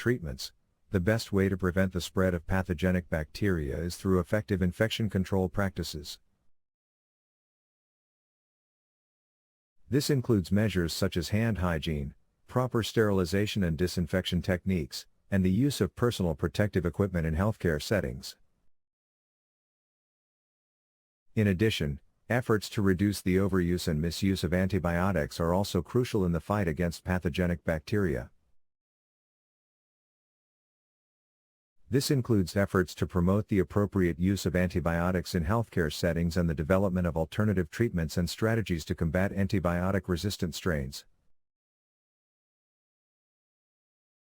treatments, the best way to prevent the spread of pathogenic bacteria is through effective infection control practices. This includes measures such as hand hygiene, proper sterilization and disinfection techniques, and the use of personal protective equipment in healthcare settings. In addition, efforts to reduce the overuse and misuse of antibiotics are also crucial in the fight against pathogenic bacteria. This includes efforts to promote the appropriate use of antibiotics in healthcare settings and the development of alternative treatments and strategies to combat antibiotic-resistant strains.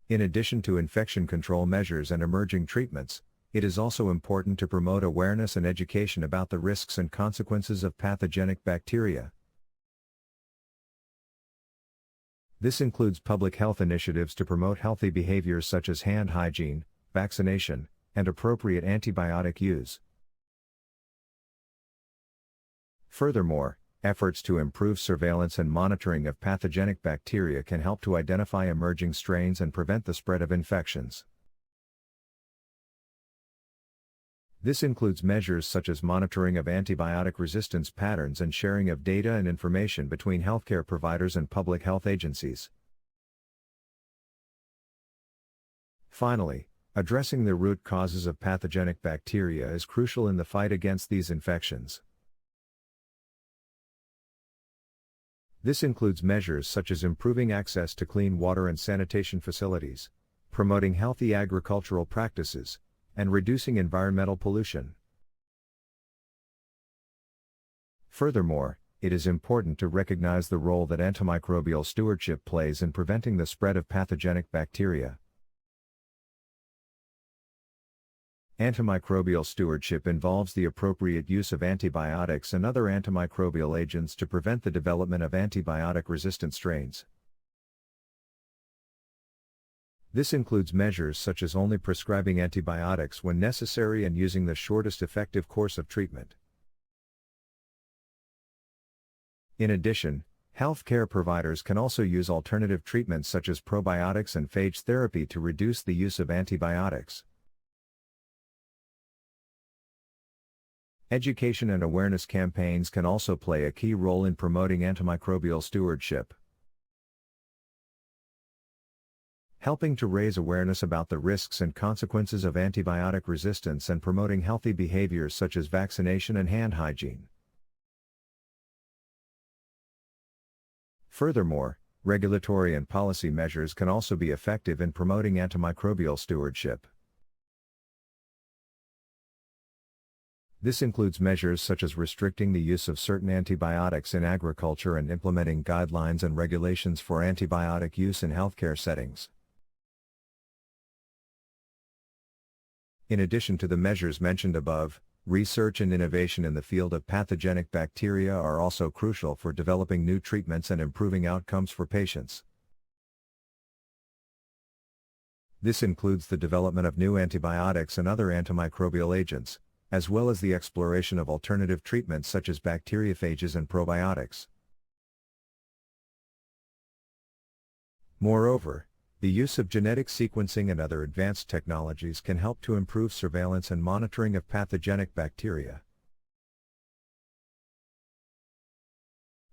In addition to infection control measures and emerging treatments, it is also important to promote awareness and education about the risks and consequences of pathogenic bacteria. This includes public health initiatives to promote healthy behaviors such as hand hygiene, vaccination, and appropriate antibiotic use. Furthermore, efforts to improve surveillance and monitoring of pathogenic bacteria can help to identify emerging strains and prevent the spread of infections. This includes measures such as monitoring of antibiotic resistance patterns and sharing of data and information between healthcare providers and public health agencies. Finally, addressing the root causes of pathogenic bacteria is crucial in the fight against these infections. This includes measures such as improving access to clean water and sanitation facilities, promoting healthy agricultural practices, and reducing environmental pollution. Furthermore, it is important to recognize the role that antimicrobial stewardship plays in preventing the spread of pathogenic bacteria. Antimicrobial stewardship involves the appropriate use of antibiotics and other antimicrobial agents to prevent the development of antibiotic-resistant strains. This includes measures such as only prescribing antibiotics when necessary and using the shortest effective course of treatment. In addition, healthcare providers can also use alternative treatments such as probiotics and phage therapy to reduce the use of antibiotics. Education and awareness campaigns can also play a key role in promoting antimicrobial stewardship. Helping to raise awareness about the risks and consequences of antibiotic resistance and promoting healthy behaviors such as vaccination and hand hygiene. Furthermore, regulatory and policy measures can also be effective in promoting antimicrobial stewardship. This includes measures such as restricting the use of certain antibiotics in agriculture and implementing guidelines and regulations for antibiotic use in healthcare settings. In addition to the measures mentioned above, research and innovation in the field of pathogenic bacteria are also crucial for developing new treatments and improving outcomes for patients. This includes the development of new antibiotics and other antimicrobial agents, as well as the exploration of alternative treatments such as bacteriophages and probiotics. Moreover, the use of genetic sequencing and other advanced technologies can help to improve surveillance and monitoring of pathogenic bacteria,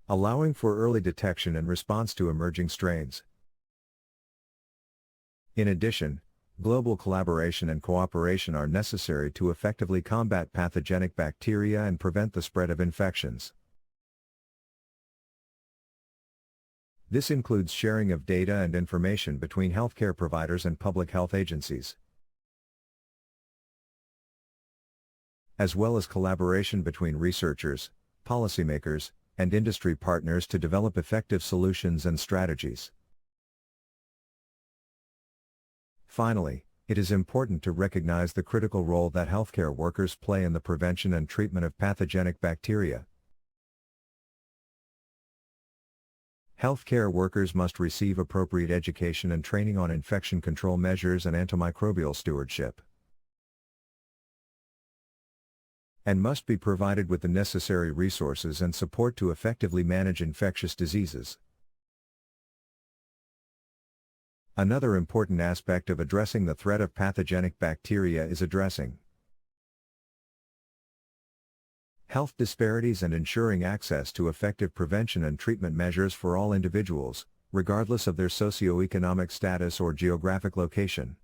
allowing for early detection and response to emerging strains. In addition, global collaboration and cooperation are necessary to effectively combat pathogenic bacteria and prevent the spread of infections. This includes sharing of data and information between healthcare providers and public health agencies, as well as collaboration between researchers, policymakers, and industry partners to develop effective solutions and strategies. Finally, it is important to recognize the critical role that healthcare workers play in the prevention and treatment of pathogenic bacteria. Healthcare workers must receive appropriate education and training on infection control measures and antimicrobial stewardship, and must be provided with the necessary resources and support to effectively manage infectious diseases. Another important aspect of addressing the threat of pathogenic bacteria is addressing health disparities and ensuring access to effective prevention and treatment measures for all individuals, regardless of their socioeconomic status or geographic location.